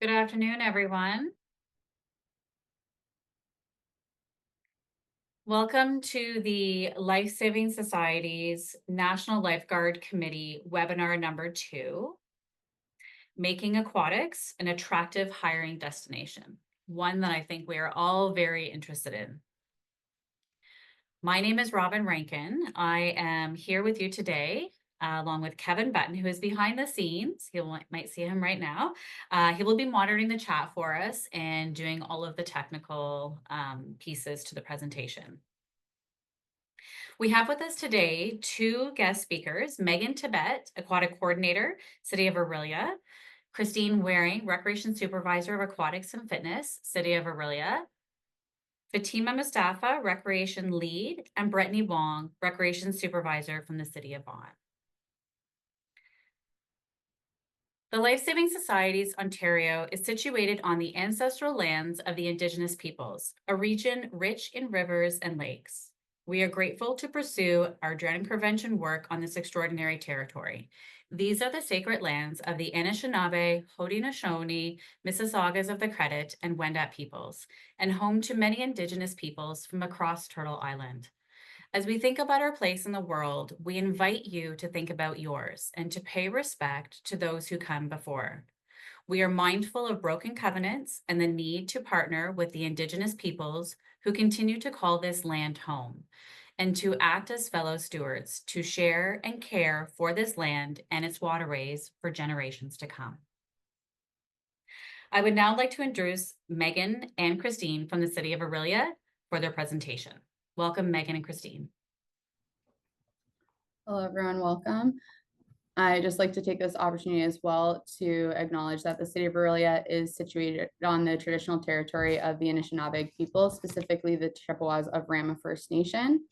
Good afternoon, everyone. Welcome to the Lifesaving Society's National Lifeguard Committee webinar number 2, Making Aquatics an Attractive Hiring Destination, one that I think we are all very interested in. My name is Robin Rankin. I am here with you today along with Kevin Button, who is behind the scenes. You might see him right now. He will be monitoring the chat for us and doing all of the technical pieces to the presentation. We have with us today 2 guest speakers, Megan Tibet, Aquatic Coordinator, City of Orillia, Christine Waring, Recreation Supervisor of Aquatics and Fitness, City of Orillia, Fatima Mustafa, Recreation Lead, and Brittany Vaughan, Recreation Supervisor from the City of Vaughan. The Lifesaving Societies Ontario is situated on the ancestral lands of the Indigenous peoples, a region rich in rivers and lakes. We are grateful to pursue our drowning prevention work on this extraordinary territory. These are the sacred lands of the Anishinaabe, Haudenosaunee, Mississaugas of the Credit, and Wendat peoples, and home to many Indigenous peoples from across Turtle Island. As we think about our place in the world, we invite you to think about yours and to pay respect to those who come before. We are mindful of broken covenants and the need to partner with the Indigenous peoples who continue to call this land home, and to act as fellow stewards to share and care for this land and its waterways for generations to come. I would now like to introduce Megan and Christine from the City of Orillia for their presentation. Welcome, Megan and Christine. Hello, everyone. Welcome. I just like to take this opportunity as well to acknowledge that the City of Orillia is situated on the traditional territory of the Anishinaabe people, specifically the Chippewas of Rama First Nation.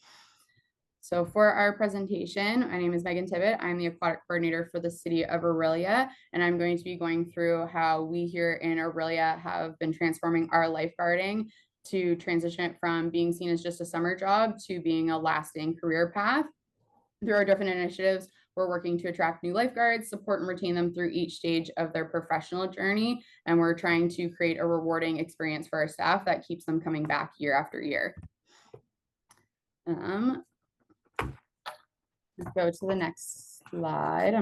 So for our presentation, my name is Megan Tibet. I'm the Aquatic Coordinator for the City of Orillia, and I'm going to be going through how we here in Orillia have been transforming our lifeguarding to transition it from being seen as just a summer job to being a lasting career path. Through our different initiatives, we're working to attract new lifeguards, support and retain them through each stage of their professional journey, and we're trying to create a rewarding experience for our staff that keeps them coming back year after year. Let's go to the next slide.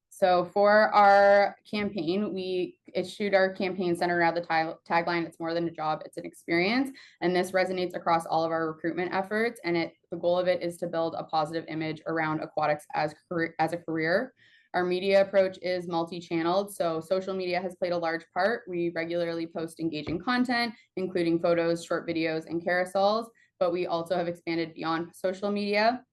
So for our campaign, we issued our campaign centered around the tagline, "It's more than a job, it's an experience." And this resonates across all of our recruitment efforts. And the goal of it is to build a positive image around aquatics as a career. Our media approach is multi-channeled, so social media has played a large part. We regularly post engaging content, including photos, short videos, and carousels, but we also have expanded beyond social media.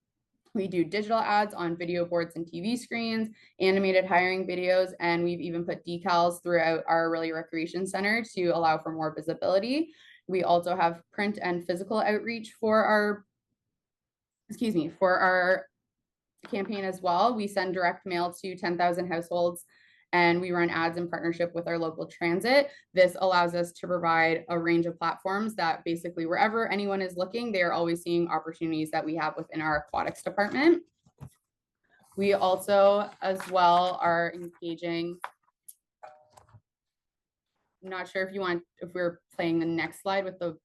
We do digital ads on video boards and TV screens, animated hiring videos, and we've even put decals throughout our Orillia Recreation Center to allow for more visibility. We also have print and physical outreach for our campaign as well. We send direct mail to 10,000 households, and we run ads in partnership with our local transit. This allows us to provide a range of platforms that basically wherever anyone is looking, they are always seeing opportunities that we have within our aquatics department. We also as well are engaging. I'm not sure if we're playing the next slide with the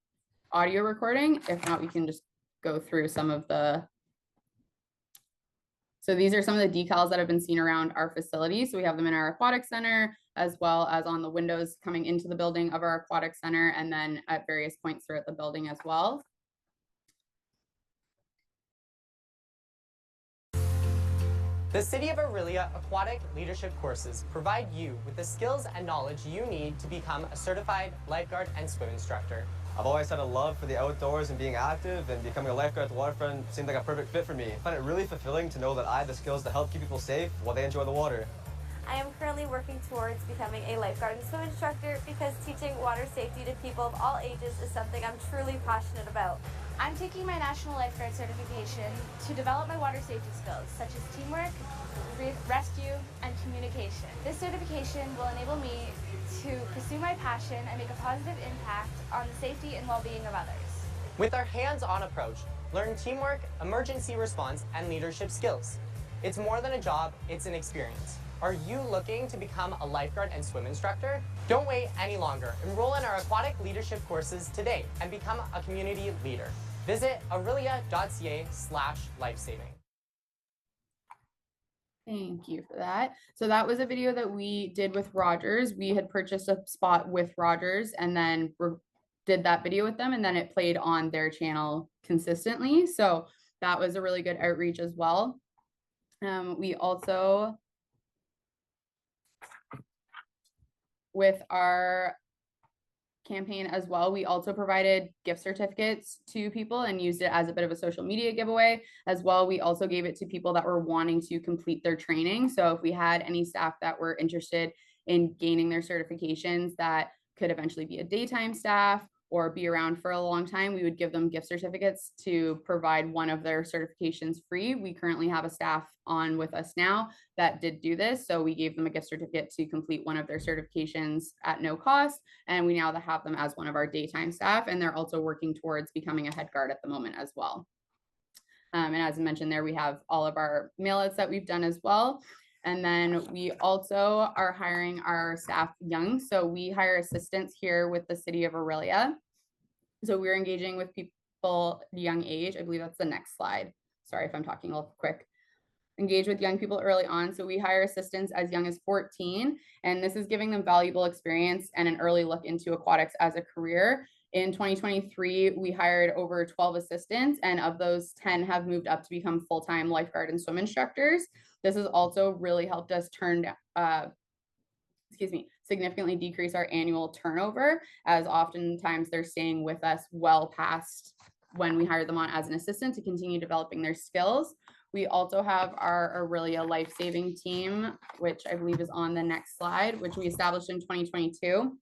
audio recording. If not, we can just go through some of the. So these are some of the decals that have been seen around our facility. So we have them in our aquatic center, as well as on the windows coming into the building of our aquatic center, and then at various points throughout the building as well. The City of Orillia Aquatic Leadership courses provide you with the skills and knowledge you need to become a certified lifeguard and swim instructor. I've always had a love for the outdoors and being active, and becoming a lifeguard at the waterfront seemed like a perfect fit for me. I find it really fulfilling to know that I have the skills to help keep people safe while they enjoy the water. I am currently working towards becoming a lifeguard and swim instructor because teaching water safety to people of all ages is something I'm truly passionate about. I'm taking my National Lifeguard certification to develop my water safety skills, such as teamwork, rescue, and communication. This certification will enable me to pursue my passion and make a positive impact on the safety and well-being of others. With our hands-on approach, learn teamwork, emergency response, and leadership skills. It's more than a job, it's an experience. Are you looking to become a lifeguard and swim instructor? Don't wait any longer. Enroll in our aquatic leadership courses today and become a community leader. Visit orillia.ca/lifesaving. Thank you for that. So that was a video that we did with Rogers. We had purchased a spot with Rogers and then did that video with them, and then it played on their channel consistently. So that was a really good outreach as well. We also, with our campaign as well, we also provided gift certificates to people and used it as a bit of a social media giveaway as well. We also gave it to people that were wanting to complete their training. So if we had any staff that were interested in gaining their certifications that could eventually be a daytime staff or be around for a long time, we would give them gift certificates to provide one of their certifications free. We currently have a staff on with us now that did do this. So we gave them a gift certificate to complete one of their certifications at no cost. And we now have them as one of our daytime staff. And they're also working towards becoming a head guard at the moment as well. And as I mentioned there, we have all of our mail outs that we've done as well. And then we also are hiring our staff young. So we hire assistants here with the City of Orillia. So we're engaging with people young age. I believe that's the next slide. Sorry if I'm talking a little quick. Engage with young people early on. So we hire assistants as young as 14, and this is giving them valuable experience and an early look into aquatics as a career. In 2023, we hired over 12 assistants, and of those, 10 have moved up to become full-time lifeguard and swim instructors. This has also really helped us significantly decrease our annual turnover, as oftentimes they're staying with us well past when we hire them on as an assistant to continue developing their skills. We also have our Orillia Lifesaving team, which I believe is on the next slide, which we established in 2022.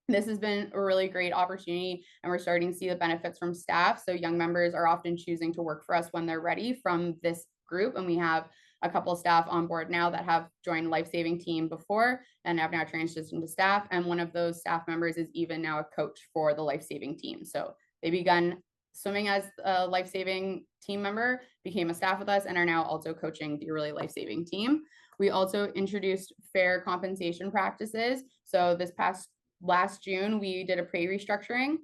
This has been a really great opportunity, and we're starting to see the benefits from staff. So young members are often choosing to work for us when they're ready from this group, and we have a couple of staff on board now that have joined Lifesaving team before and have now transitioned to staff. And one of those staff members is even now a coach for the Lifesaving team. So they begun swimming as a Lifesaving team member, became a staff with us, and are now also coaching the Orillia Lifesaving team. We also introduced fair compensation practices. So last June, we did a pay restructuring,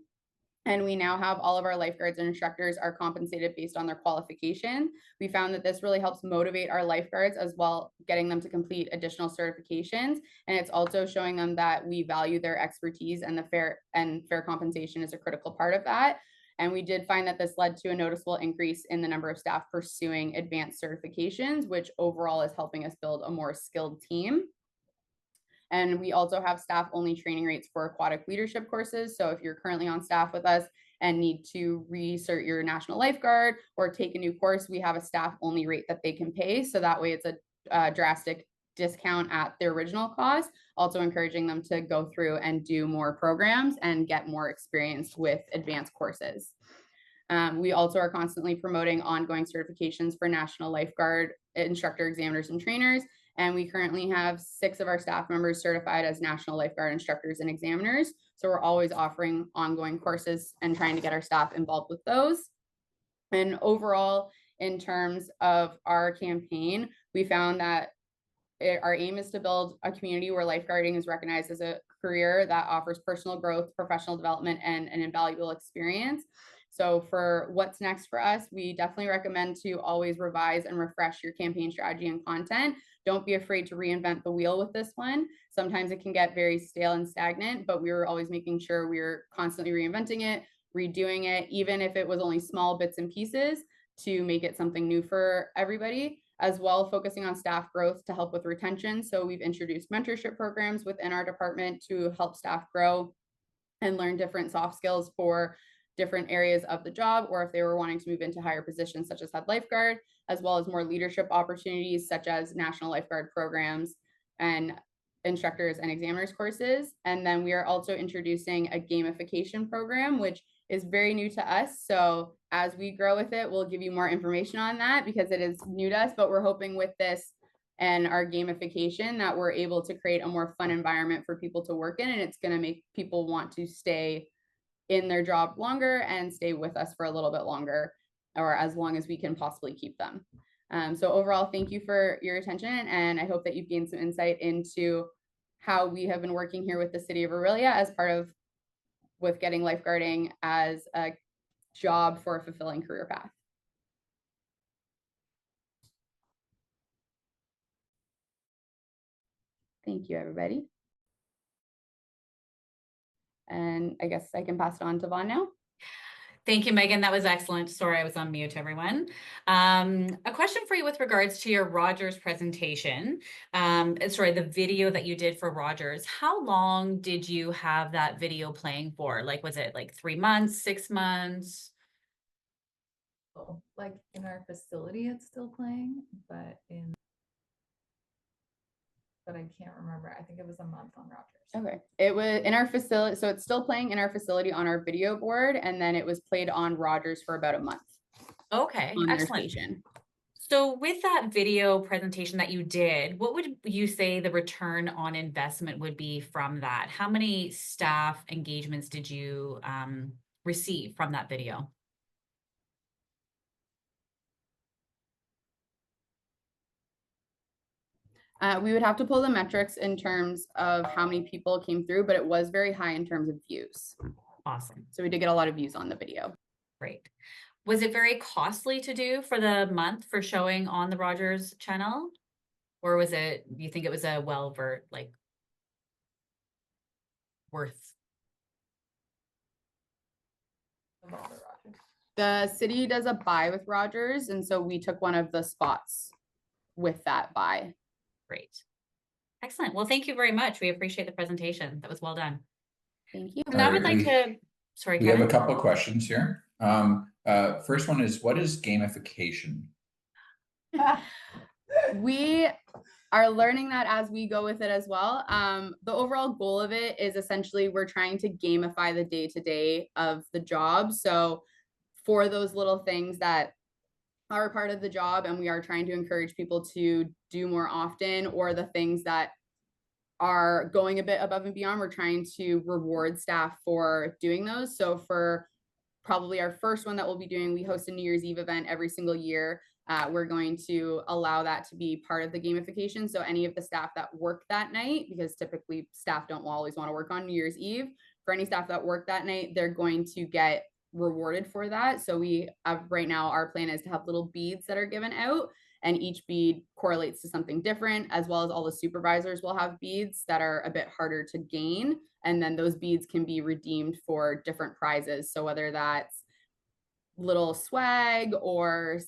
and we now have all of our lifeguards and instructors are compensated based on their qualification. We found that this really helps motivate our lifeguards as well, getting them to complete additional certifications. And it's also showing them that we value their expertise, and fair compensation is a critical part of that. And we did find that this led to a noticeable increase in the number of staff pursuing advanced certifications, which overall is helping us build a more skilled team. And we also have staff only training rates for aquatic leadership courses. So if you're currently on staff with us and need to recert your national lifeguard or take a new course, we have a staff only rate that they can pay. So that way it's a drastic discount at their original cost, also encouraging them to go through and do more programs and get more experience with advanced courses. We also are constantly promoting ongoing certifications for national lifeguard instructor, examiners, and trainers. And we currently have 6 of our staff members certified as national lifeguard instructors and examiners. So we're always offering ongoing courses and trying to get our staff involved with those. And overall, in terms of our campaign, we found that our aim is to build a community where lifeguarding is recognized as a career that offers personal growth, professional development, and an invaluable experience. So for what's next for us, we definitely recommend to always revise and refresh your campaign strategy and content. Don't be afraid to reinvent the wheel with this one. Sometimes it can get very stale and stagnant, but we were always making sure we were constantly reinventing it, redoing it, even if it was only small bits and pieces, to make it something new for everybody. As well, focusing on staff growth to help with retention. So we've introduced mentorship programs within our department to help staff grow and learn different soft skills for different areas of the job, or if they were wanting to move into higher positions such as head lifeguard, as well as more leadership opportunities such as national lifeguard programs and instructors and examiners courses. And then we are also introducing a gamification program, which is very new to us. So as we grow with it, we'll give you more information on that because it is new to us, but we're hoping with this and our gamification that we're able to create a more fun environment for people to work in, and it's going to make people want to stay in their job longer and stay with us for a little bit longer, or as long as we can possibly keep them. So overall, thank you for your attention, and I hope that you've gained some insight into how we have been working here with the City of Orillia as part of with getting lifeguarding as a job for a fulfilling career path. Thank you, everybody. And I guess I can pass it on to Vaughan now. Thank you, Megan. That was excellent. Sorry, I was on mute, everyone. A question for you with regards to your Rogers presentation. Sorry, the video that you did for Rogers. How long did you have that video playing for? Like, was it like 3 months, 6 months? Like in our facility, it's still playing, but I can't remember. I think it was a month on Rogers. Okay, it was in our facility, so it's still playing in our facility on our video board, and then it was played on Rogers for about a month Okay, on their excellent. station. So with that video presentation that you did, what would you say the return on investment would be from that? How many staff engagements did you receive from that video? We would have to pull the metrics in terms of how many people came through, but it was very high in terms of views. Awesome. So we did get a lot of views on the video. Great. Was it very costly to do for the month for showing on the Rogers channel? Or was it, you think it was a worth? The city does a buy with Rogers, and so we took one of the spots with that buy. Great. Excellent. Well, thank you very much. We appreciate the presentation. That was well done. Thank you. Now I would like to, sorry, We Kevin. have a couple of questions here. First one is, what is gamification? We are learning that as we go with it as well. The overall goal of it is essentially we're trying to gamify the day-to-day of the job. So for those little things that are part of the job, and we are trying to encourage people to do more often, or the things that are going a bit above and beyond, we're trying to reward staff for doing those. So for probably our first one that we'll be doing, we host a New Year's Eve event every single year. We're going to allow that to be part of the gamification. So any of the staff that work that night, because typically staff don't always want to work on New Year's Eve, for any staff that work that night, they're going to get rewarded for that. So we have right now, our plan is to have little beads that are given out, and each bead correlates to something different, as well as all the supervisors will have beads that are a bit harder to gain. And then those beads can be redeemed for different prizes. So whether that's little swag or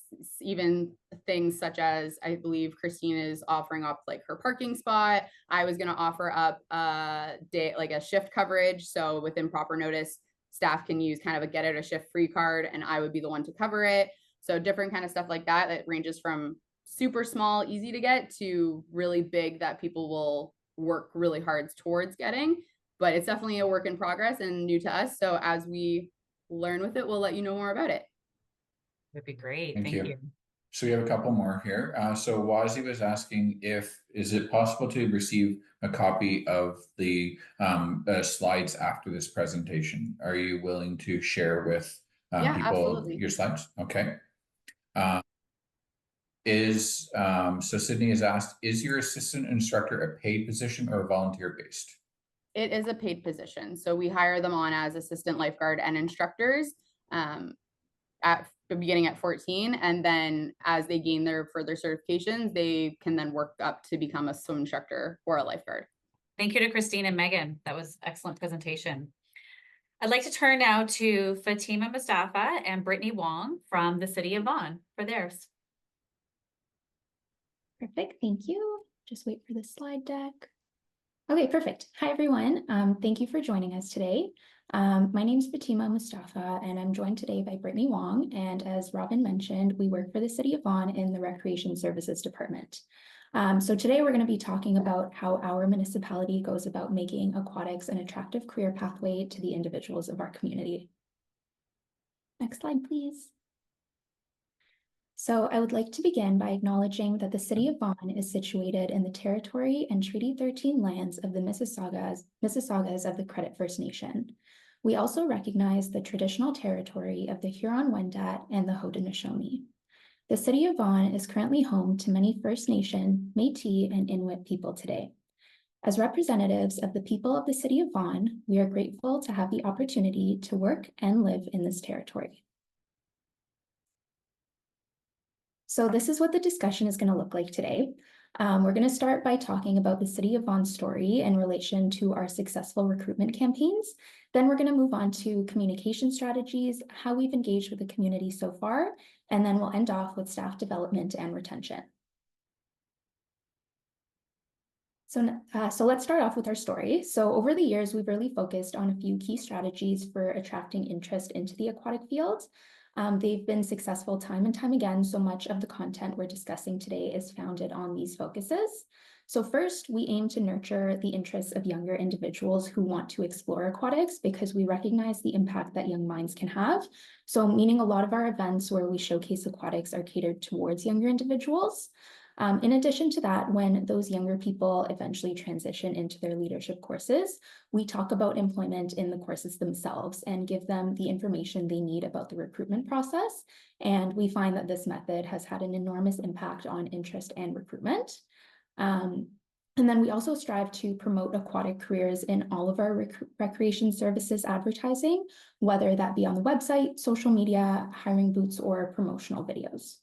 even things such as, I believe Christine is offering up like her parking spot. I was going to offer up a day, like a shift coverage. So within proper notice, staff can use kind of a get out of shift free card, and I would be the one to cover it. So different kind of stuff like that, that ranges from super small, easy to get, to really big that people will work really hard towards getting. But it's definitely a work in progress and new to us. So as we learn with it, we'll let you know more about it. That'd be great. Thank Thank you. you. So we have a couple more here. So Wazi was asking is it possible to receive a copy of the slides after this presentation? Are you willing to share with Yeah, people absolutely. your slides? Okay. So Sydney has asked, is your assistant instructor a paid position or volunteer based? It is a paid position. So we hire them on as assistant lifeguard and instructors at the beginning at 14. And then as they gain their further certifications, they can then work up to become a swim instructor or a lifeguard. Thank you to Christine and Megan. That was excellent presentation. I'd like to turn now to Fatima Mustafa and Brittany Wong from the City of Vaughan for theirs. Perfect, thank you. Just wait for the slide deck. Okay, perfect. Hi, everyone. Thank you for joining us today. My name is Fatima Mustafa, and I'm joined today by Brittany Wong. And as Robin mentioned, we work for the City of Vaughan in the Recreation Services Department. So today we're going to be talking about how our municipality goes about making aquatics an attractive career pathway to the individuals of our community. Next slide, please. So I would like to begin by acknowledging that the City of Vaughan is situated in the Territory and Treaty 13 lands of the Mississaugas of the Credit First Nation. We also recognize the traditional territory of the Huron-Wendat and the Haudenosaunee. The city of Vaughan is currently home to many First Nation, Métis, and Inuit people today. As representatives of the people of the city of Vaughan, we are grateful to have the opportunity to work and live in this territory. So this is what the discussion is going to look like today. We're going to start by talking about the City of Vaughan's story in relation to our successful recruitment campaigns. Then we're going to move on to communication strategies, how we've engaged with the community so far, and then we'll end off with staff development and retention. So let's start off with our story. So over the years, we've really focused on a few key strategies for attracting interest into the aquatic field. They've been successful time and time again, so much of the content we're discussing today is founded on these focuses. So first, we aim to nurture the interests of younger individuals who want to explore aquatics because we recognize the impact that young minds can have. So meaning a lot of our events where we showcase aquatics are catered towards younger individuals. In addition to that, when those younger people eventually transition into their leadership courses, we talk about employment in the courses themselves and give them the information they need about the recruitment process. And we find that this method has had an enormous impact on interest and recruitment. And then we also strive to promote aquatic careers in all of our recreation services advertising, whether that be on the website, social media, hiring booths, or promotional videos.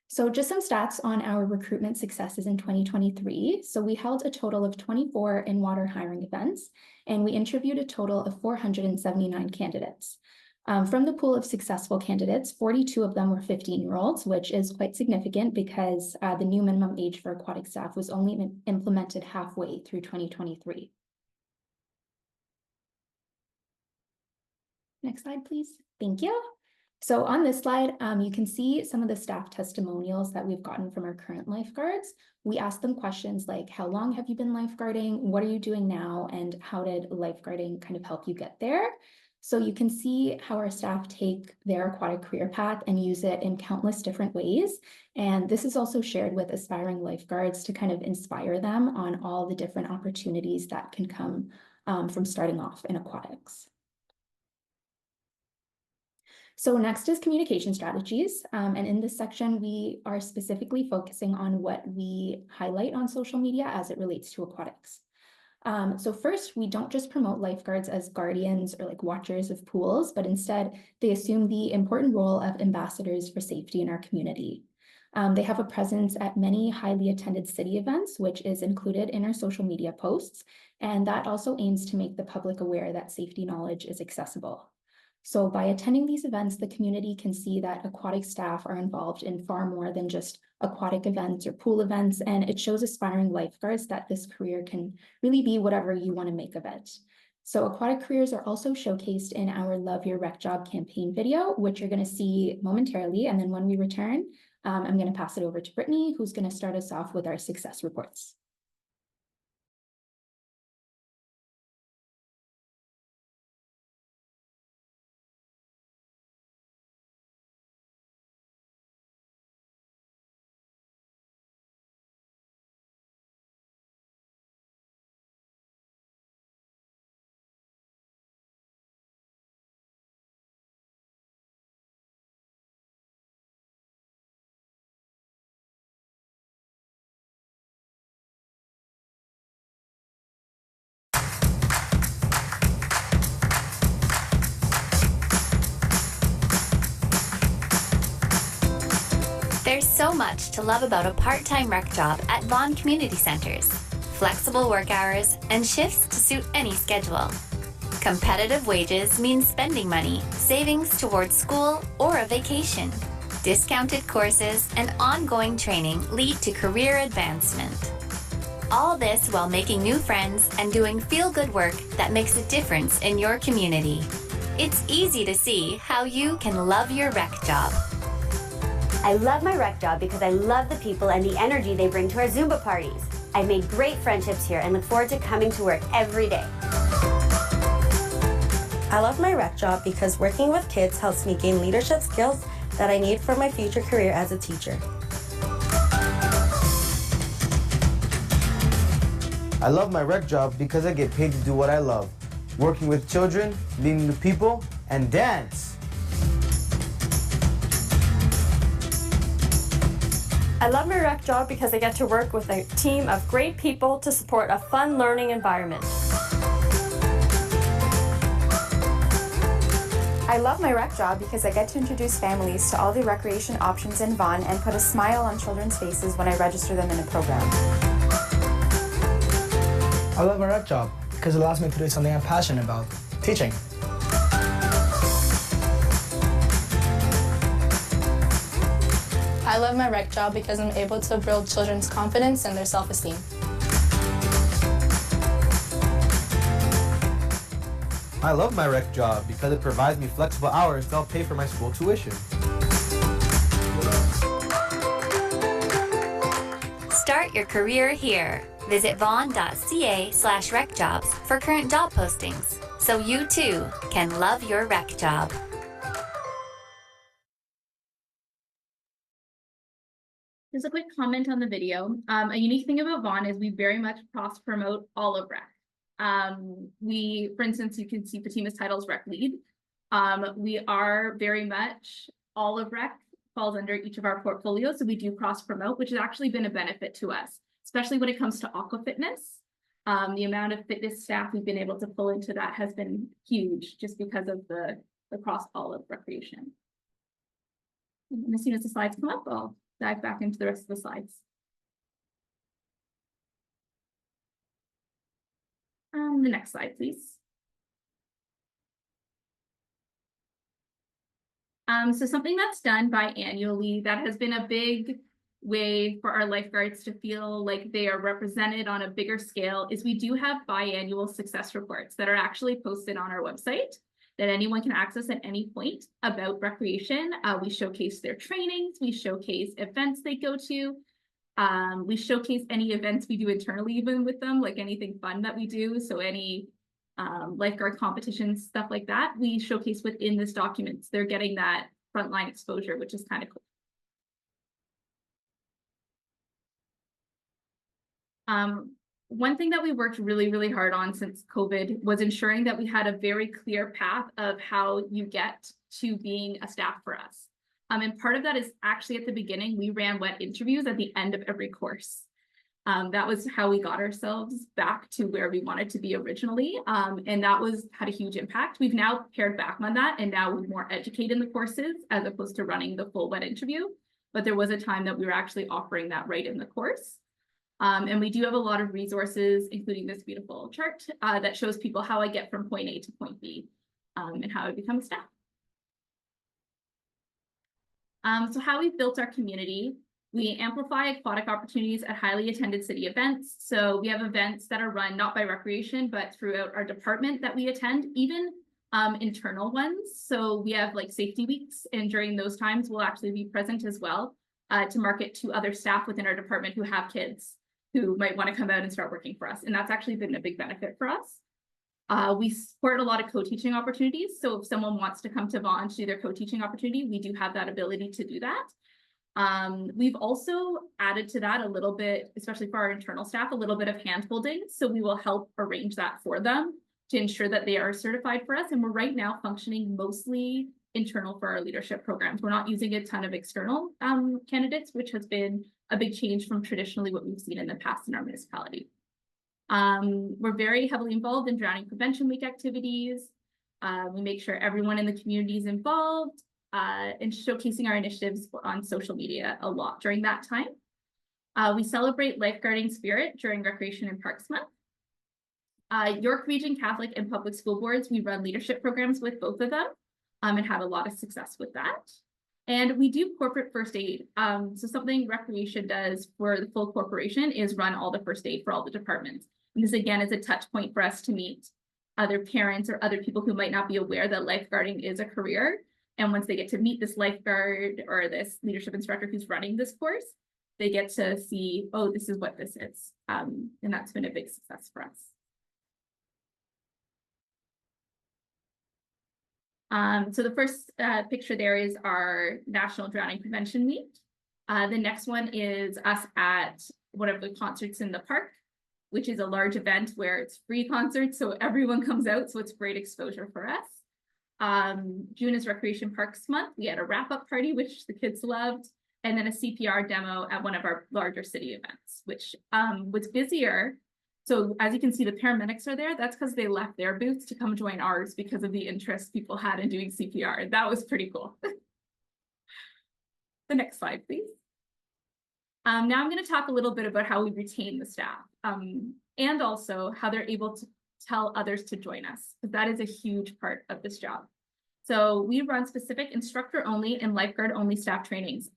So just some stats on our recruitment successes in 2023. So we held a total of 24 in-water hiring events, and we interviewed a total of 479 candidates. From the pool of successful candidates, 42 of them were 15-year-olds, which is quite significant because the new minimum age for aquatic staff was only implemented halfway through 2023. Next slide, please. Thank you. So on this slide, you can see some of the staff testimonials that we've gotten from our current lifeguards. We asked them questions like, how long have you been lifeguarding? What are you doing now? And how did lifeguarding kind of help you get there? So you can see how our staff take their aquatic career path and use it in countless different ways. And this is also shared with aspiring lifeguards to kind of inspire them on all the different opportunities that can come from starting off in aquatics. So next is communication strategies. And in this section, we are specifically focusing on what we highlight on social media as it relates to aquatics. So first, we don't just promote lifeguards as guardians or like watchers of pools, but instead they assume the important role of ambassadors for safety in our community. They have a presence at many highly attended city events, which is included in our social media posts. And that also aims to make the public aware that safety knowledge is accessible. So by attending these events, the community can see that aquatic staff are involved in far more than just aquatic events or pool events, and it shows aspiring lifeguards that this career can really be whatever you want to make of it. So aquatic careers are also showcased in our Love Your Rec Job campaign video, which you're going to see momentarily. And then when we return, I'm going to pass it over to Brittany, who's going to start us off with our success reports. There's so much to love about a part-time rec job at Vaughan Community Centers. Flexible work hours and shifts to suit any schedule. Competitive wages mean spending money, savings towards school or a vacation. Discounted courses and ongoing training lead to career advancement. All this while making new friends and doing feel-good work that makes a difference in your community. It's easy to see how you can love your rec job. I love my rec job because I love the people and the energy they bring to our Zumba parties. I've made great friendships here and look forward to coming to work every day. I love my rec job because working with kids helps me gain leadership skills that I need for my future career as a teacher. I love my rec job because I get paid to do what I love. Working with children, meeting new people, and dance. I love my rec job because I get to work with a team of great people to support a fun learning environment. I love my rec job because I get to introduce families to all the recreation options in Vaughan and put a smile on children's faces when I register them in a program. I love my rec job because it allows me to do something I'm passionate about, teaching. I love my rec job because I'm able to build children's confidence and their self-esteem. I love my rec job because it provides me flexible hours to help pay for my school tuition. Start your career here. Visit vaughan.ca/recjobs for current job postings, so you too can love your rec job. Just a quick comment on the video. A unique thing about Vaughan is we very much cross-promote all of rec. For instance, you can see Fatima's title is rec lead. We are very much, all of rec falls under each of our portfolios, so we do cross-promote, which has actually been a benefit to us, especially when it comes to aqua fitness. The amount of fitness staff we've been able to pull into that has been huge, just because of the cross all of recreation. And as soon as the slides come up, I'll dive back into the rest of the slides. The next slide, please. So something that's done biannually that has been a big way for our lifeguards to feel like they are represented on a bigger scale is we do have biannual success reports that are actually posted on our website that anyone can access at any point about recreation. We showcase their trainings, we showcase events they go to, we showcase any events we do internally even with them, like anything fun that we do. So any lifeguard competitions, stuff like that, we showcase within this document. They're getting that frontline exposure, which is kind of cool. One thing that we worked really, really hard on since COVID was ensuring that we had a very clear path of how you get to being a staff for us. And part of that is actually at the beginning, we ran wet interviews at the end of every course. That was how we got ourselves back to where we wanted to be originally. And that had a huge impact. We've now pared back on that, and now we're more educated in the courses as opposed to running the full wet interview. But there was a time that we were actually offering that right in the course. And we do have a lot of resources, including this beautiful chart that shows people how I get from point A to point B and how I become a staff. So how we've built our community, we amplify aquatic opportunities at highly attended city events. So we have events that are run not by recreation, but throughout our department that we attend, even internal ones. So we have like safety weeks, and during those times, we'll actually be present as well to market to other staff within our department who have kids who might want to come out and start working for us. And that's actually been a big benefit for us. We support a lot of co-teaching opportunities. So if someone wants to come to Vaughan to do their co-teaching opportunity, we do have that ability to do that. We've also added to that a little bit, especially for our internal staff, a little bit of hand-holding. So we will help arrange that for them to ensure that they are certified for us. And we're right now functioning mostly internal for our leadership programs. We're not using a ton of external candidates, which has been a big change from traditionally what we've seen in the past in our municipality. We're very heavily involved in Drowning Prevention Week activities. We make sure everyone in the community is involved and showcasing our initiatives on social media a lot during that time. We celebrate lifeguarding spirit during Recreation and Parks Month. York Region Catholic and Public School Boards, we run leadership programs with both of them and had a lot of success with that. And we do corporate first aid. So something Recreation does for the full corporation is run all the first aid for all the departments. And this again is a touch point for us to meet other parents or other people who might not be aware that lifeguarding is a career. And once they get to meet this lifeguard or this leadership instructor who's running this course, they get to see, oh, this is what this is. And that's been a big success for us. So the first picture there is our National Drowning Prevention Week. The next one is us at one of the concerts in the park, which is a large event where it's free concerts, so everyone comes out, so it's great exposure for us. June is Recreation Parks Month. We had a wrap-up party, which the kids loved. and then a CPR demo at one of our larger city events, which was busier. So as you can see, the paramedics are there. That's because they left their booths to come join ours because of the interest people had in doing CPR. That was pretty cool. The next slide, please. Now I'm going to talk a little bit about how we retain the staff and also how they're able to tell others to join us, because that is a huge part of this job. So we run specific instructor only and lifeguard only staff trainings.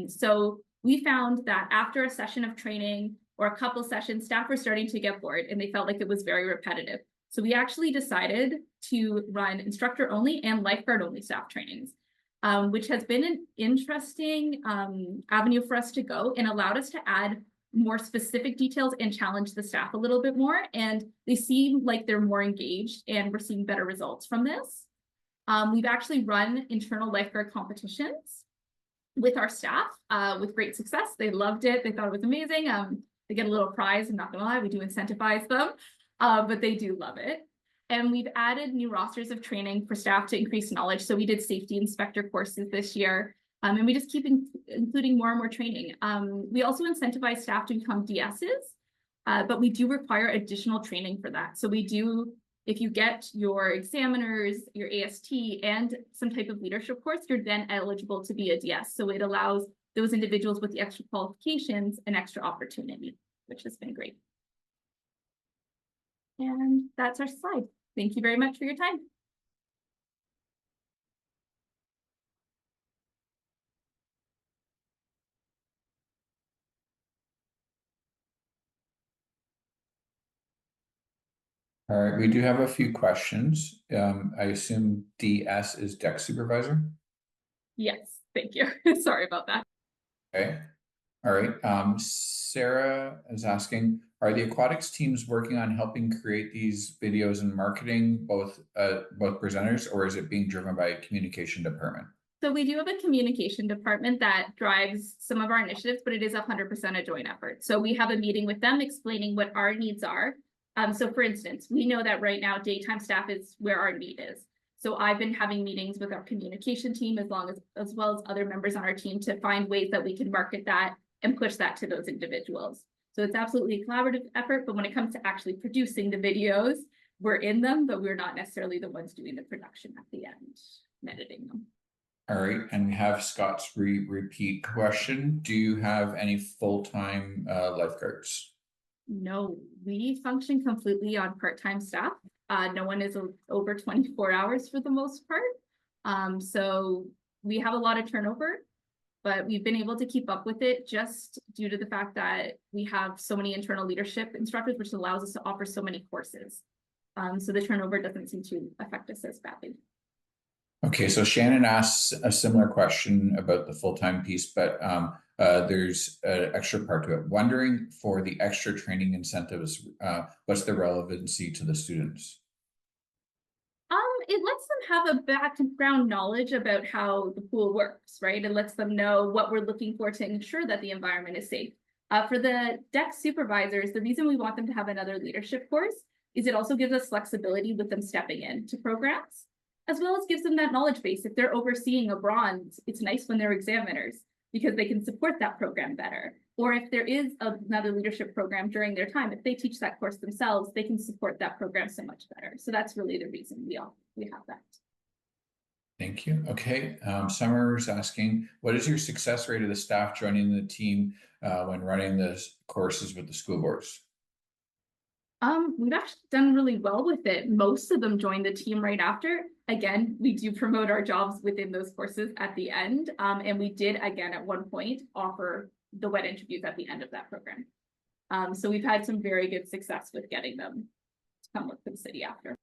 So we found that after a session of training or a couple sessions, staff were starting to get bored and they felt like it was very repetitive. So we actually decided to run instructor only and lifeguard only staff trainings, which has been an interesting avenue for us to go and allowed us to add more specific details and challenge the staff a little bit more. And they seem like they're more engaged and we're seeing better results from this. We've actually run internal lifeguard competitions with our staff with great success. They loved it. They thought it was amazing. They get a little prize. I'm not gonna lie, we do incentivize them, but they do love it. And we've added new rosters of training for staff to increase knowledge. So we did safety inspector courses this year, and we just keep including more and more training. We also incentivize staff to become DSs, but we do require additional training for that. So we do, if you get your examiners, your AST, and some type of leadership course, you're then eligible to be a DS. So it allows those individuals with the extra qualifications an extra opportunity, which has been great. And that's our slide. Thank you very much for your time. All right, we do have a few questions. I assume DS is deck supervisor. Yes, thank you. Sorry about that. Okay. All right. Sarah is asking, are the aquatics teams working on helping create these videos and marketing, both presenters, or is it being driven by a communication department? So we do have a communication department that drives some of our initiatives, but it is 100% a joint effort. So we have a meeting with them explaining what our needs are. So for instance, we know that right now daytime staff is where our need is. So I've been having meetings with our communication team as well as other members on our team to find ways that we can market that and push that to those individuals. So it's absolutely a collaborative effort, but when it comes to actually producing the videos, we're in them, but we're not necessarily the ones doing the production at the end, and editing them. All right, and we have Scott's repeat question. Do you have any full-time lifeguards? No, we function completely on part-time staff. No one is over 24 hours for the most part. So we have a lot of turnover, but we've been able to keep up with it just due to the fact that we have so many internal leadership instructors, which allows us to offer so many courses. So the turnover doesn't seem to affect us as badly. Okay, so Shannon asks a similar question about the full-time piece, but there's an extra part to it. Wondering for the extra training incentives, what's the relevancy to the students? It lets them have a background knowledge about how the pool works, right? It lets them know what we're looking for to ensure that the environment is safe. For the deck supervisors, the reason we want them to have another leadership course is it also gives us flexibility with them stepping into programs, as well as gives them that knowledge base. If they're overseeing a bronze, it's nice when they're examiners because they can support that program better. Or if there is another leadership program during their time, if they teach that course themselves, they can support that program so much better. So that's really the reason we have that. Thank you. Okay, Summer's asking, what is your success rate of the staff joining the team when running the courses with the school boards? We've actually done really well with it. Most of them join the team right after. Again, we do promote our jobs within those courses at the end. And we did, again, at one point, offer the wet interviews at the end of that program. So we've had some very good success with getting them to come work for the city after.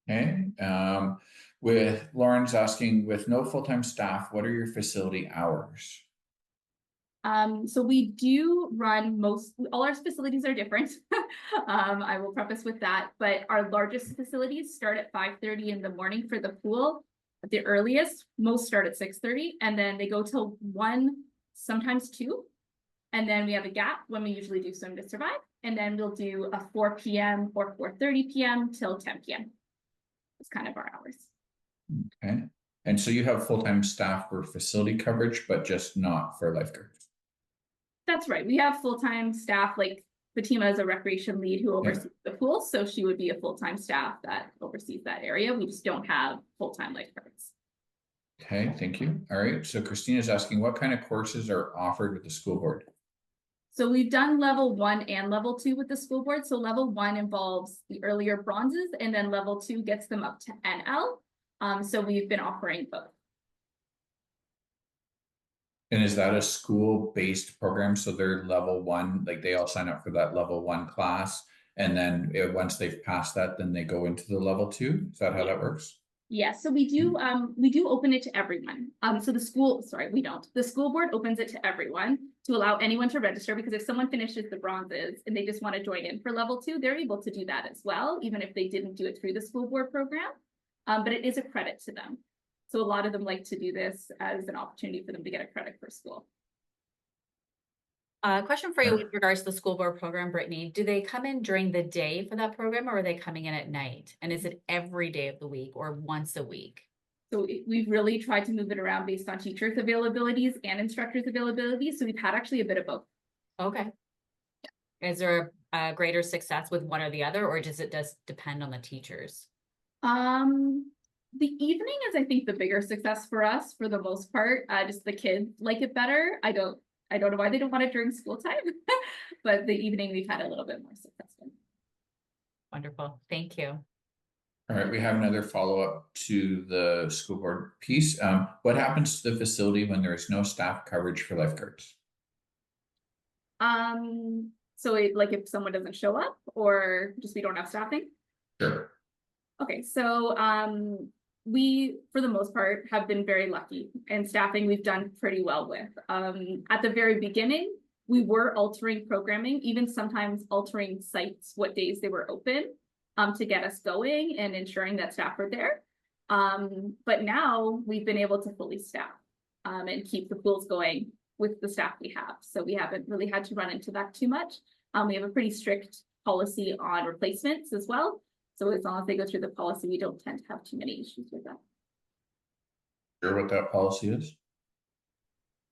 Okay, with Lauren's asking, with no full-time staff, what are your facility hours? So we do run all our facilities are different. I will preface with that, but our largest facilities start at 5:30 in the morning for the pool. At the earliest, most start at 6:30, and then they go till 1, sometimes 2. And then we have a gap when we usually do swim to survive. And then we'll do a 4 p.m. or 4:30 p.m. till 10 p.m. It's kind of our hours. Okay. And so you have full-time staff for facility coverage, but just not for lifeguards. That's right. We have full-time staff, like Fatima is a recreation lead who oversees the pool, so she would be a full-time staff that oversees that area. We just don't have full-time lifeguards. Okay, thank you. All right, so Christina's asking, what kind of courses are offered with the school board? So we've done level 1 and level 2 with the school board. So level 1 involves the earlier bronzes, and then level 2 gets them up to NL. So we've been offering both. And is that a school-based program? So they're level 1, like they all sign up for that level 1 class, and then once they've passed that, then they go into the level 2? Is that how that works? Yes, so we do open it to everyone. So the school, sorry, we don't. The school board opens it to everyone to allow anyone to register, because if someone finishes the bronzes and they just want to join in for level 2, they're able to do that as well, even if they didn't do it through the school board program. But it is a credit to them. So a lot of them like to do this as an opportunity for them to get a credit for school. Question for you with regards to the school board program, Brittany. Do they come in during the day for that program, or are they coming in at night? And is it every day of the week or once a week? So we've really tried to move it around based on teachers' availabilities and instructors' availability. So we've had actually a bit of both. Okay. Is there a greater success with one or the other, or does it depend on the teachers? The evening is, I think, the bigger success for us for the most part. Just the kids like it better. I don't know why they don't want it during school time, but the evening we've had a little bit more success in. Wonderful. Thank you. All right, we have another follow-up to the school board piece. What happens to the facility when there is no staff coverage for lifeguards? So like if someone doesn't show up, or just we don't have staffing? Sure. Okay, so we, for the most part, have been very lucky, and staffing we've done pretty well with. At the very beginning, we were altering programming, even sometimes altering sites, what days they were open, to get us going and ensuring that staff were there. But now we've been able to fully staff and keep the pools going with the staff we have. So we haven't really had to run into that too much. We have a pretty strict policy on replacements as well. So as long as they go through the policy, we don't tend to have too many issues with that. Sure what that policy is?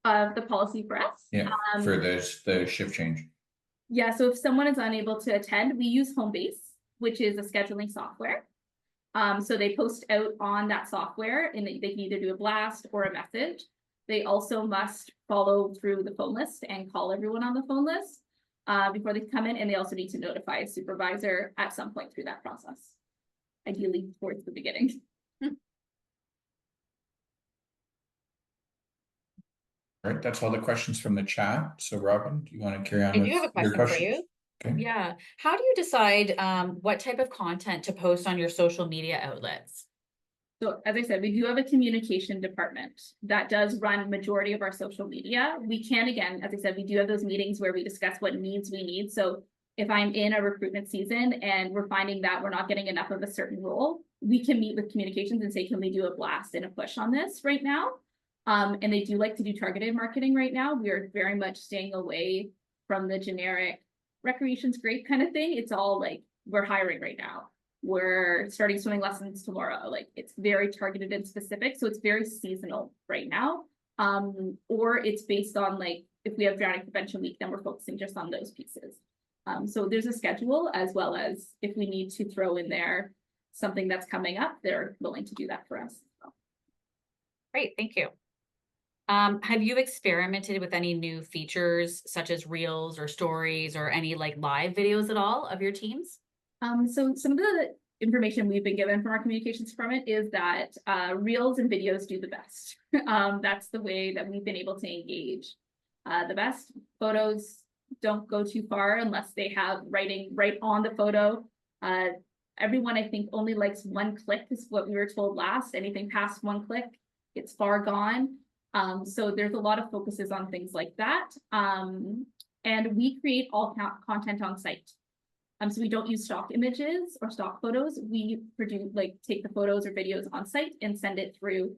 The policy for us? Yeah, for the shift change. Yeah, so if someone is unable to attend, we use Homebase, which is a scheduling software. So they post out on that software, and they can either do a blast or a message. They also must follow through the phone list and call everyone on the phone list before they come in, and they also need to notify a supervisor at some point through that process, ideally towards the beginning. All right, that's all the questions from the chat. So Robin, do you want to carry on I with do have a your question for questions? you. Okay. Yeah. How do you decide what type of content to post on your social media outlets? So as I said, we do have a communication department that does run majority of our social media. We can, again, as I said, we do have those meetings where we discuss what needs we need. So if I'm in a recruitment season and we're finding that we're not getting enough of a certain role, we can meet with communications and say, can we do a blast and a push on this right now? And they do like to do targeted marketing right now. We are very much staying away from the generic recreation's great kind of thing. It's all like, we're hiring right now. We're starting swimming lessons tomorrow. Like, it's very targeted and specific. So it's very seasonal right now. Or it's based on, like, if we have drowning prevention week, then we're focusing just on those pieces. So there's a schedule, as well as if we need to throw in there something that's coming up, they're willing to do that for us. Great, thank you. Have you experimented with any new features such as reels or stories or any like live videos at all of your teams? So some of the information we've been given from our communications department is that reels and videos do the best. That's the way that we've been able to engage the best. Photos don't go too far unless they have writing right on the photo. Everyone, I think, only likes one click is what we were told last. Anything past one click, it's far gone. So there's a lot of focuses on things like that. And we create all content on site. So we don't use stock images or stock photos. We produce, like, take the photos or videos on site and send it through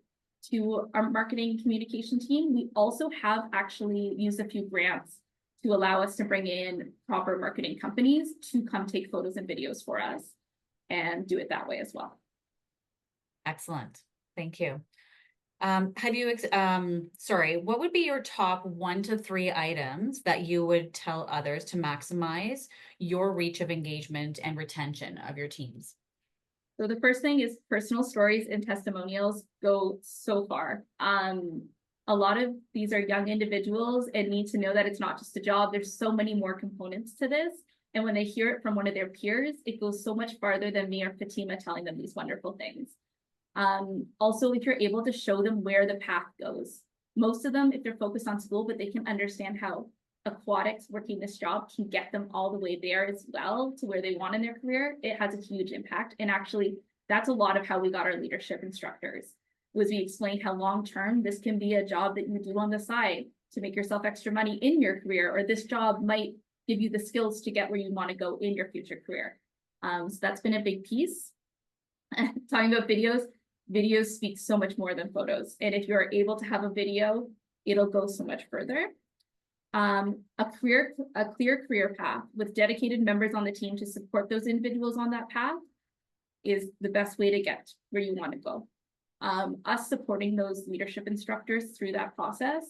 to our marketing communication team. We also have actually used a few grants to allow us to bring in proper marketing companies to come take photos and videos for us and do it that way as well. Excellent. Thank you. What would be your top 1 to 3 items that you would tell others to maximize your reach of engagement and retention of your teams? So the first thing is personal stories and testimonials go so far. A lot of these are young individuals and need to know that it's not just a job. There's so many more components to this. And when they hear it from one of their peers, it goes so much farther than me or Fatima telling them these wonderful things. Also, if you're able to show them where the path goes, most of them, if they're focused on school, but they can understand how aquatics working this job can get them all the way there as well to where they want in their career, it has a huge impact. And actually, that's a lot of how we got our leadership instructors, was we explained how long-term this can be a job that you do on the side to make yourself extra money in your career, or this job might give you the skills to get where you want to go in your future career. So that's been a big piece. Talking about videos speak so much more than photos. And if you're able to have a video, it'll go so much further. A clear career path with dedicated members on the team to support those individuals on that path is the best way to get where you want to go. Us supporting those leadership instructors through that process,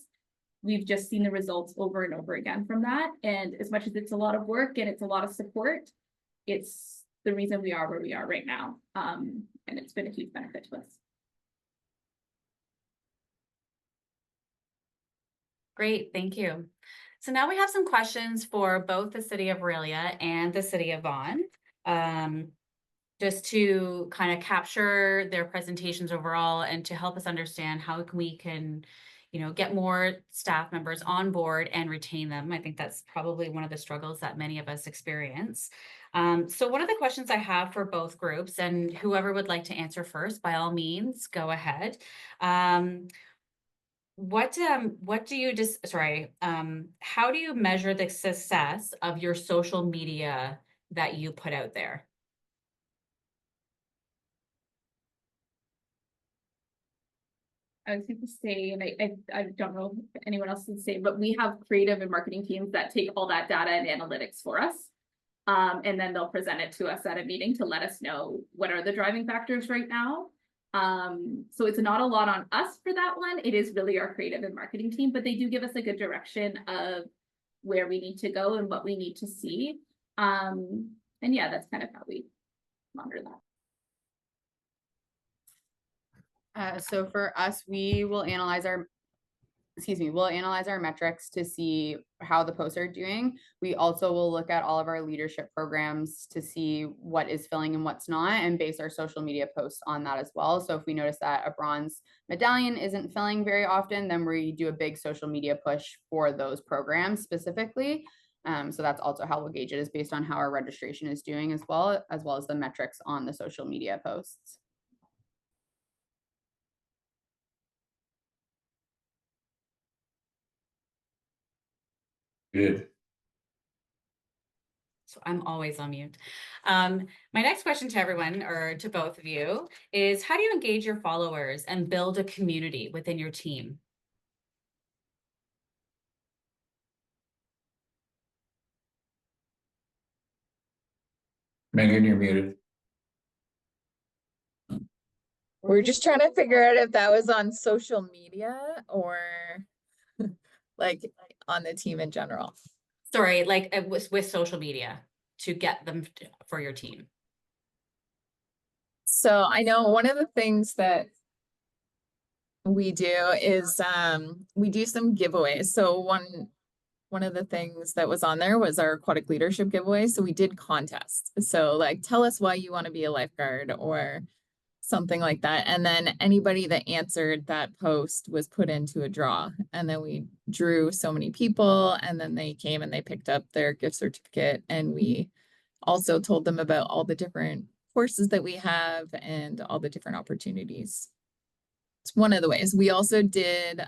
we've just seen the results over and over again from that. And as much as it's a lot of work and it's a lot of support, it's the reason we are where we are right now. And it's been a huge benefit to us. Great, thank you. So now we have some questions for both the City of Orillia and the City of Vaughan. Just to kind of capture their presentations overall and to help us understand how we can, get more staff members on board and retain them. I think that's probably one of the struggles that many of us experience. So one of the questions I have for both groups, and whoever would like to answer first, by all means, go ahead. How do you measure the success of your social media that you put out there? I was going to say, and I don't know if anyone else would say, but we have creative and marketing teams that take all that data and analytics for us. And then they'll present it to us at a meeting to let us know what are the driving factors right now. So it's not a lot on us for that one. It is really our creative and marketing team, but they do give us a good direction of where we need to go and what we need to see. And yeah, that's kind of how we monitor that. So for us, we'll analyze our metrics to see how the posts are doing. We also will look at all of our leadership programs to see what is filling and what's not, and base our social media posts on that as well. So if we notice that a bronze medallion isn't filling very often, then we do a big social media push for those programs specifically. So that's also how we'll gauge it, is based on how our registration is doing as well as the metrics on the social media posts. Good. So I'm always on mute. My next question to everyone, or to both of you, is how do you engage your followers and build a community within your team? Megan, you're muted. We're just trying to figure out if that was on social media or like on the team in general. Sorry, like with social media to get them for your team. So I know one of the things that we do is we do some giveaways. So one of the things that was on there was our aquatic leadership giveaway. So we did contests. So like, tell us why you want to be a lifeguard or something like that. And then anybody that answered that post was put into a draw. And then we drew so many people, and then they came and they picked up their gift certificate. And we also told them about all the different courses that we have and all the different opportunities. It's one of the ways. We also did,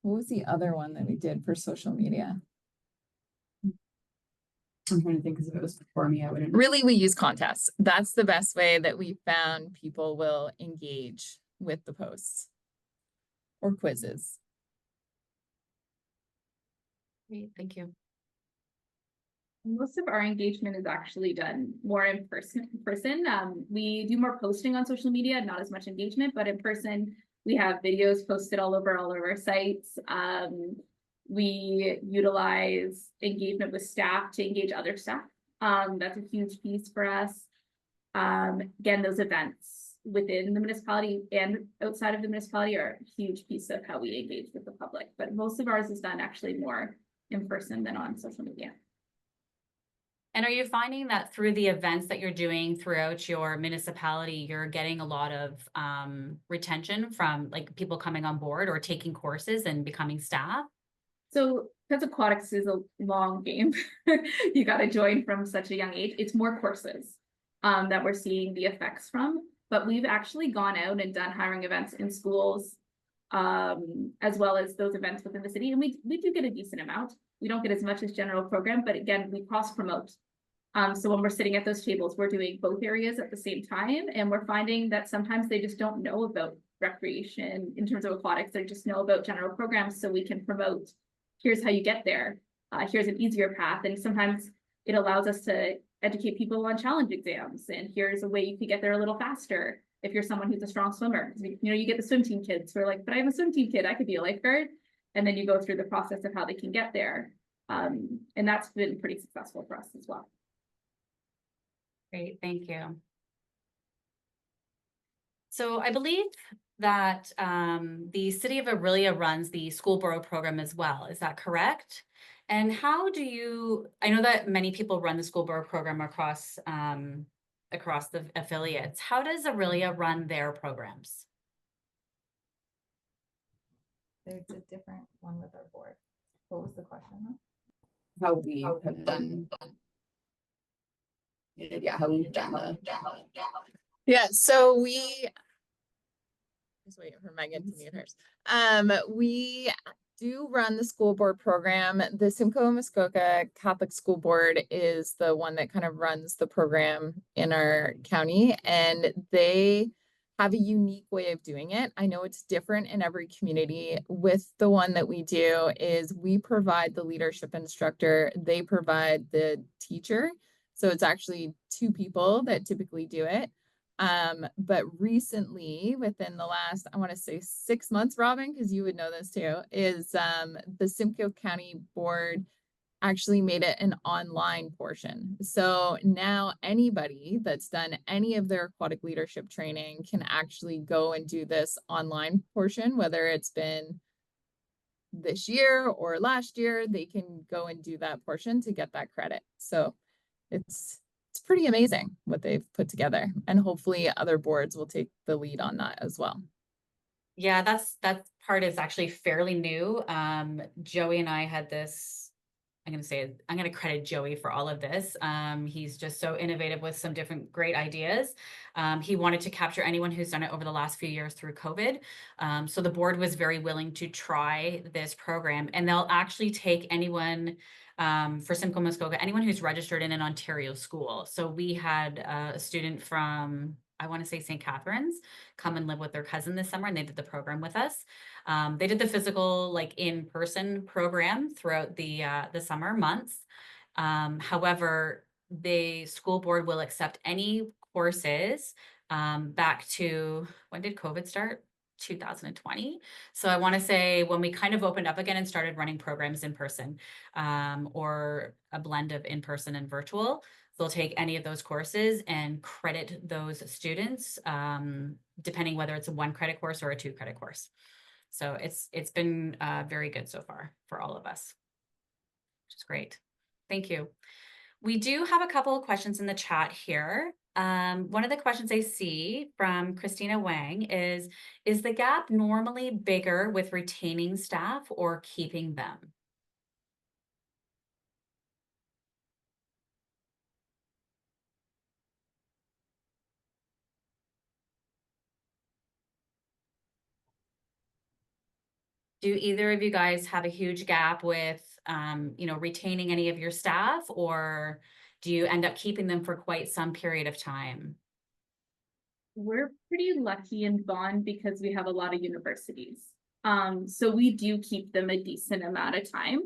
what was the other one that we did for social media? I'm trying to think, because if it was before me, I wouldn't. Really, we use contests. That's the best way that we found people will engage with the posts or quizzes. Great, thank you. Most of our engagement is actually done more in person. We do more posting on social media, not as much engagement, but in person, we have videos posted all over our sites. We utilize engagement with staff to engage other staff. That's a huge piece for us. Again, those events within the municipality and outside of the municipality are a huge piece of how we engage with the public. But most of ours is done actually more in person than on social media. And are you finding that through the events that you're doing throughout your municipality, you're getting a lot of retention from like people coming on board or taking courses and becoming staff? So because aquatics is a long game, you got to join from such a young age. It's more courses that we're seeing the effects from. But we've actually gone out and done hiring events in schools, as well as those events within the city. And we do get a decent amount. We don't get as much as general program, but again, we cross promote. So when we're sitting at those tables, we're doing both areas at the same time. And we're finding that sometimes they just don't know about recreation in terms of aquatics. They just know about general programs. So we can promote, here's how you get there. Here's an easier path. And sometimes it allows us to educate people on challenge exams. And here's a way you can get there a little faster if you're someone who's a strong swimmer. You know, you get the swim team kids who are like, but I'm a swim team kid, I could be a lifeguard. And then you go through the process of how they can get there. And that's been pretty successful for us as well. Great, thank you. So I believe that the City of Orillia runs the school borough program as well. Is that correct? And how do you, I know that many people run the school borough program across the affiliates. How does Orillia run their programs? There's a different one with our board. What was the question? How we have done. Yeah, how we've done the. Yeah, so we just waiting for Megan to mute hers. We do run the school board program. The Simcoe Muskoka Catholic School Board is the one that kind of runs the program in our county, and they have a unique way of doing it. I know it's different in every community. With the one that we do is we provide the leadership instructor, they provide the teacher. So it's actually two people that typically do it. But recently, within the last, I want to say 6 months, Robin, because you would know this too, is the Simcoe County Board actually made it an online portion. So now anybody that's done any of their aquatic leadership training can actually go and do this online portion, whether it's been this year or last year, they can go and do that portion to get that credit. So it's pretty amazing what they've put together, and hopefully other boards will take the lead on that as well. Yeah, that part is actually fairly new. Joey and I had this, I'm going to credit Joey for all of this. He's just so innovative with some different great ideas. He wanted to capture anyone who's done it over the last few years through COVID. So the board was very willing to try this program, and they'll actually take anyone for Simcoe Muskoka, anyone who's registered in an Ontario school. So we had a student from, I want to say St. Catharines, come and live with their cousin this summer, and they did the program with us. They did the physical, like in-person program throughout the summer months. However, the school board will accept any courses back to, when did COVID start? 2020. So I want to say when we kind of opened up again and started running programs in person, or a blend of in-person and virtual, they'll take any of those courses and credit those students, depending whether it's a 1 credit course or a 2 credit course. So it's been very good so far for all of us, which is great. Thank you. We do have a couple of questions in the chat here. One of the questions I see from Christina Wang is the gap normally bigger with retaining staff or keeping them? Do either of you guys have a huge gap with, retaining any of your staff, or do you end up keeping them for quite some period of time? We're pretty lucky in Vaughan because we have a lot of universities. So we do keep them a decent amount of time.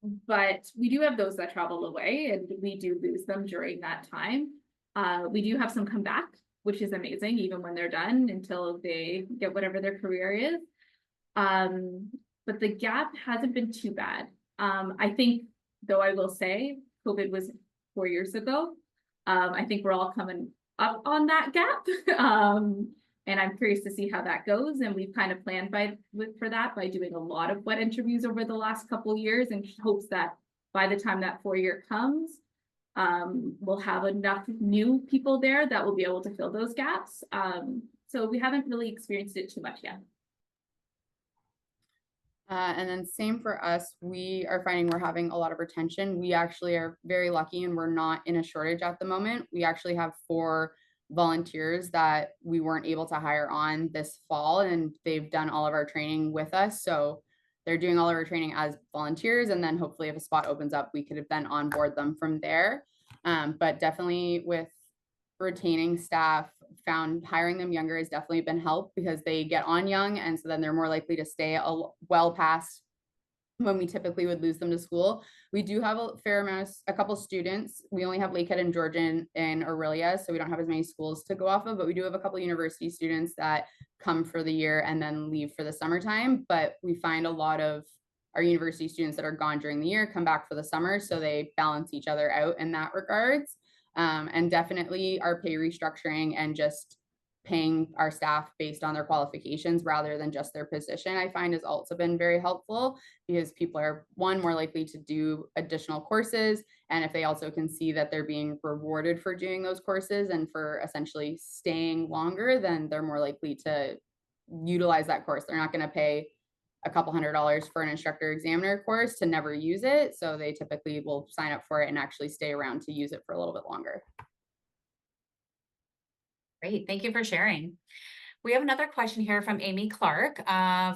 But we do have those that travel away, and we do lose them during that time. We do have some come back, which is amazing, even when they're done until they get whatever their career is. But the gap hasn't been too bad. I think, though, I will say COVID was 4 years ago. I think we're all coming up on that gap. And I'm curious to see how that goes. And we've kind of planned for that by doing a lot of wet interviews over the last couple of years, in hopes that by the time that 4 year comes, we'll have enough new people there that will be able to fill those gaps. So we haven't really experienced it too much yet. And then same for us, we are finding we're having a lot of retention. We actually are very lucky and we're not in a shortage at the moment. We actually have 4 volunteers that we weren't able to hire on this fall, and they've done all of our training with us. So they're doing all of our training as volunteers, and then hopefully if a spot opens up, we could have then onboard them from there. But definitely with retaining staff, found hiring them younger has definitely been help, because they get on young, and so then they're more likely to stay well past when we typically would lose them to school. We do have a fair amount of, a couple students. We only have Lakehead and Georgian and Orillia, so we don't have as many schools to go off of, but we do have a couple university students that come for the year and then leave for the summertime. But we find a lot of our university students that are gone during the year come back for the summer, so they balance each other out in that regards. And definitely our pay restructuring and just paying our staff based on their qualifications rather than just their position, I find has also been very helpful, because people are, one, more likely to do additional courses. And if they also can see that they're being rewarded for doing those courses and for essentially staying longer, then they're more likely to utilize that course. They're not going to pay a couple $100s for an instructor examiner course to never use it. So they typically will sign up for it and actually stay around to use it for a little bit longer. Great, thank you for sharing. We have another question here from Amy Clark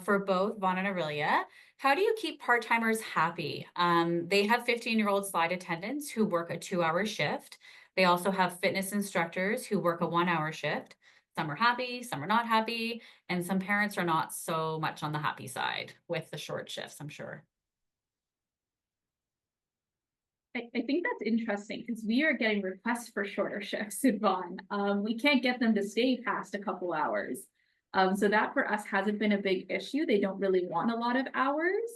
for both Vaughan and Orillia. How do you keep part-timers happy? They have 15-year-old slide attendants who work a 2-hour shift. They also have fitness instructors who work a 1-hour shift. Some are happy, some are not happy, and some parents are not so much on the happy side with the short shifts, I'm sure. I think that's interesting, because we are getting requests for shorter shifts in Vaughan. We can't get them to stay past a couple hours. So that for us hasn't been a big issue. They don't really want a lot of hours.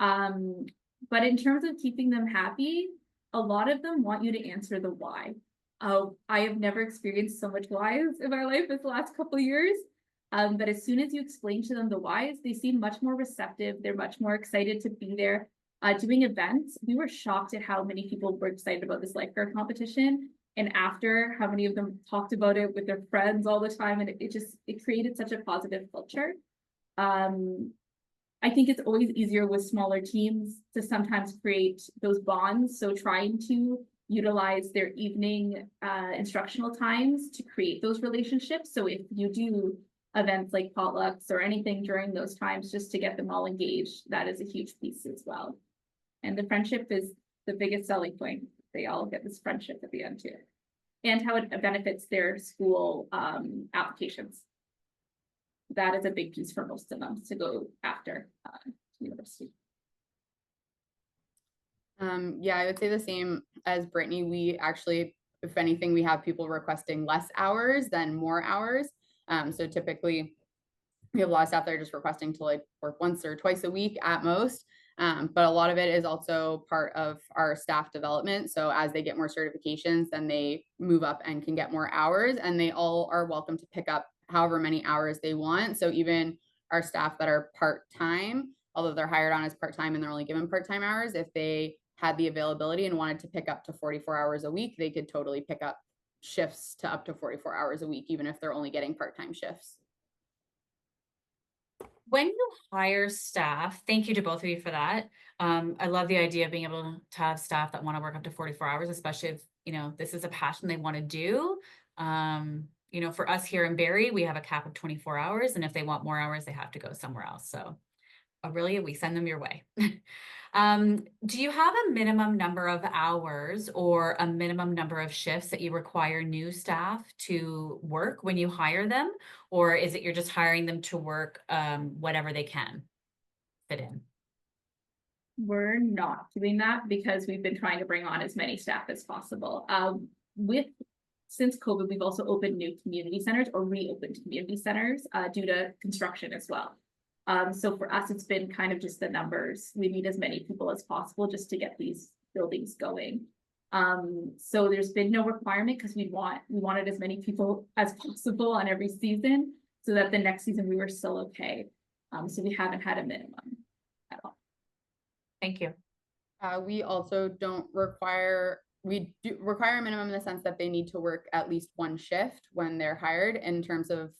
But in terms of keeping them happy, a lot of them want you to answer the why. I have never experienced so much whys in my life this last couple of years. But as soon as you explain to them the whys, they seem much more receptive. They're much more excited to be there. Doing events, we were shocked at how many people were excited about this lifeguard competition. And after, how many of them talked about it with their friends all the time. And it created such a positive culture. I think it's always easier with smaller teams to sometimes create those bonds. So trying to utilize their evening instructional times to create those relationships. So if you do events like potlucks or anything during those times, just to get them all engaged, that is a huge piece as well. And the friendship is the biggest selling point. They all get this friendship at the end too. And how it benefits their school applications. That is a big piece for most of them to go after university. Yeah, I would say the same as Brittany. We actually, if anything, we have people requesting less hours than more hours. So typically we have a lot of staff that are just requesting to like work once or twice a week at most. But a lot of it is also part of our staff development. So as they get more certifications, then they move up and can get more hours, and they all are welcome to pick up however many hours they want. So even our staff that are part-time, although they're hired on as part-time and they're only given part-time hours, if they had the availability and wanted to pick up to 44 hours a week, they could totally pick up shifts to up to 44 hours a week, even if they're only getting part-time shifts. When you hire staff, thank you to both of you for that. I love the idea of being able to have staff that want to work up to 44 hours, especially if, this is a passion they want to do. For us here in Barrie, we have a cap of 24 hours, and if they want more hours, they have to go somewhere else. So Orillia, we send them your way. Do you have a minimum number of hours or a minimum number of shifts that you require new staff to work when you hire them? Or is it you're just hiring them to work whatever they can fit in? We're not doing that because we've been trying to bring on as many staff as possible. Since COVID, we've also opened new community centers or reopened community centers due to construction as well. So for us, it's been kind of just the numbers. We need as many people as possible just to get these buildings going. So there's been no requirement because we wanted as many people as possible on every season so that the next season we were still okay. So we haven't had a minimum at all. Thank you. We also don't require, we do require a minimum in the sense that they need to work at least one shift when they're hired. In terms of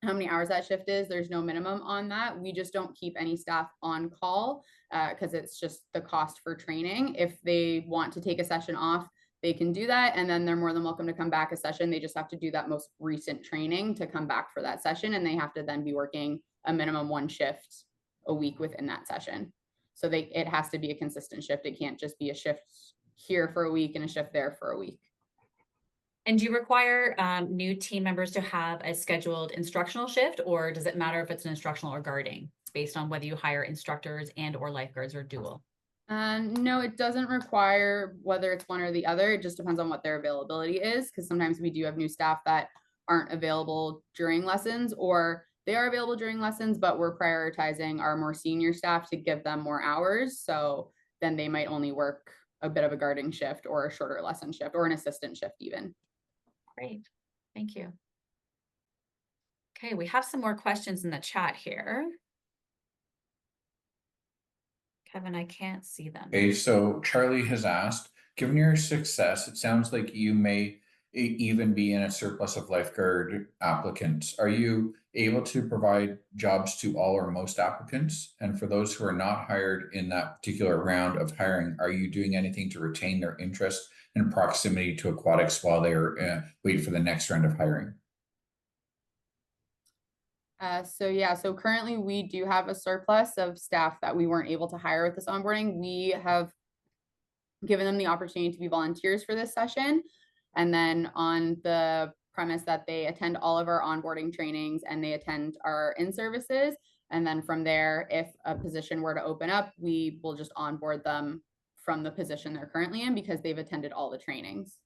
how many hours that shift is, there's no minimum on that. We just don't keep any staff on call because it's just the cost for training. If they want to take a session off, they can do that, and then they're more than welcome to come back a session. They just have to do that most recent training to come back for that session, and they have to then be working a minimum one shift a week within that session. So it has to be a consistent shift. It can't just be a shift here for a week and a shift there for a week. And do you require new team members to have a scheduled instructional shift, or does it matter if it's an instructional or guarding based on whether you hire instructors and or lifeguards or dual? No, it doesn't require whether it's one or the other. It just depends on what their availability is, because sometimes we do have new staff that aren't available during lessons, or they are available during lessons, but we're prioritizing our more senior staff to give them more hours. So then they might only work a bit of a guarding shift or a shorter lesson shift or an assistant shift even. Great, thank you. Okay, we have some more questions in the chat here. Kevin, I can't see them. Okay, so Charlie has asked, given your success, it sounds like you may even be in a surplus of lifeguard applicants. Are you able to provide jobs to all or most applicants? And for those who are not hired in that particular round of hiring, are you doing anything to retain their interest and proximity to aquatics while they're wait for the next round of hiring? So currently we do have a surplus of staff that we weren't able to hire with this onboarding. We have given them the opportunity to be volunteers for this session. And then on the premise that they attend all of our onboarding trainings and they attend our in-services. And then from there, if a position were to open up, we will just onboard them from the position they're currently in because they've attended all the trainings.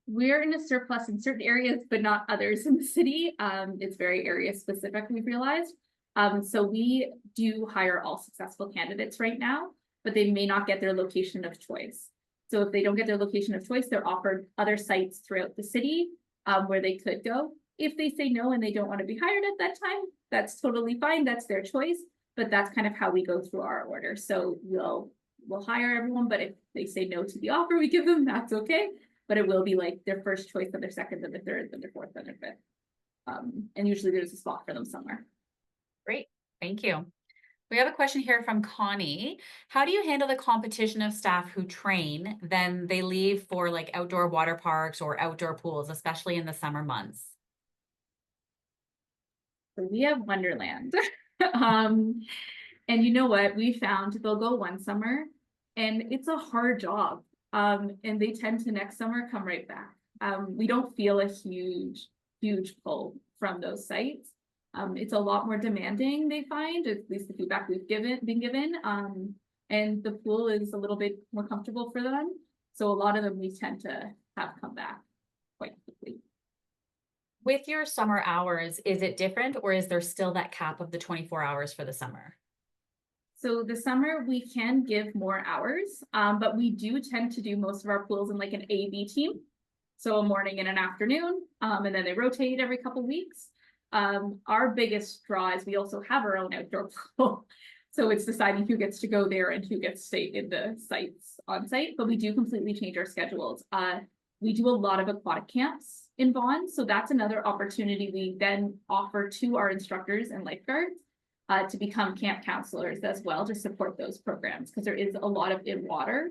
We're in a surplus in certain areas, but not others in the city. It's very area specific, we've realized. So we do hire all successful candidates right now, but they may not get their location of choice. So if they don't get their location of choice, they're offered other sites throughout the city where they could go. If they say no and they don't want to be hired at that time, that's totally fine. That's their choice. But that's kind of how we go through our order. So we'll hire everyone, but if they say no to the offer we give them, that's okay. But it will be like their first choice, then their second, then their third, then their fourth, then their fifth. And usually there's a spot for them somewhere. Great, thank you. We have a question here from Connie. How do you handle the competition of staff who train, then they leave for like outdoor water parks or outdoor pools, especially in the summer months? So we have Wonderland. And you know what? We found they'll go one summer and it's a hard job. And they tend to next summer come right back. We don't feel a huge pull from those sites. It's a lot more demanding, they find, at least the feedback we've been given. And the pool is a little bit more comfortable for them. So a lot of them we tend to have come back quite quickly. With your summer hours, is it different or is there still that cap of the 24 hours for the summer? So the summer we can give more hours, but we do tend to do most of our pools in like an A-B team. So a morning and an afternoon, and then they rotate every couple weeks. Our biggest draw is we also have our own outdoor pool. So it's deciding who gets to go there and who gets to stay in the sites on site, but we do completely change our schedules. We do a lot of aquatic camps in Vaughan. So that's another opportunity we then offer to our instructors and lifeguards to become camp counselors as well to support those programs, because there is a lot of in water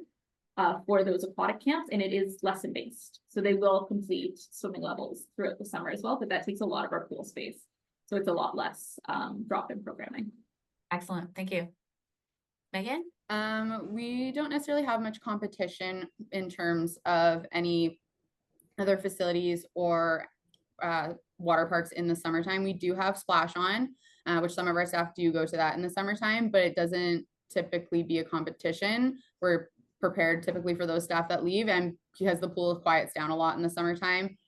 for those aquatic camps, and it is lesson based. So they will complete swimming levels throughout the summer as well, but that takes a lot of our pool space. So it's a lot less drop-in programming. Excellent, thank you. Megan? We don't necessarily have much competition in terms of any other facilities or water parks in the summertime. We do have Splash On, which some of our staff do go to that in the summertime, but it doesn't typically be a competition. We're prepared typically for those staff that leave, and because the pool quiets down a lot in the summertime,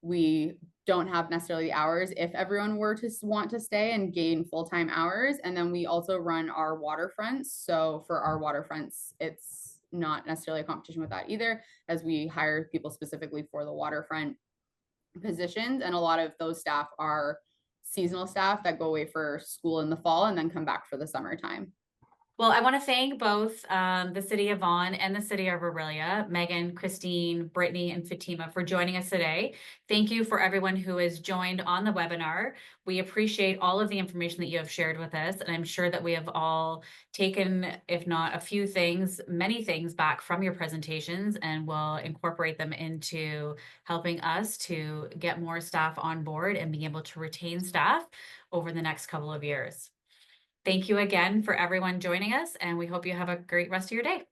we don't have necessarily the hours if everyone were to want to stay and gain full-time hours. And then we also run our waterfronts. So for our waterfronts, it's not necessarily a competition with that either, as we hire people specifically for the waterfront positions. And a lot of those staff are seasonal staff that go away for school in the fall and then come back for the summertime. Well, I want to thank both the City of Vaughan and the City of Orillia, Megan, Christine, Brittany, and Fatima for joining us today. Thank you for everyone who has joined on the webinar. We appreciate all of the information that you have shared with us, and I'm sure that we have all taken, if not a few things, many things back from your presentations, and will incorporate them into helping us to get more staff on board and being able to retain staff over the next couple of years. Thank you again for everyone joining us, and we hope you have a great rest of your day.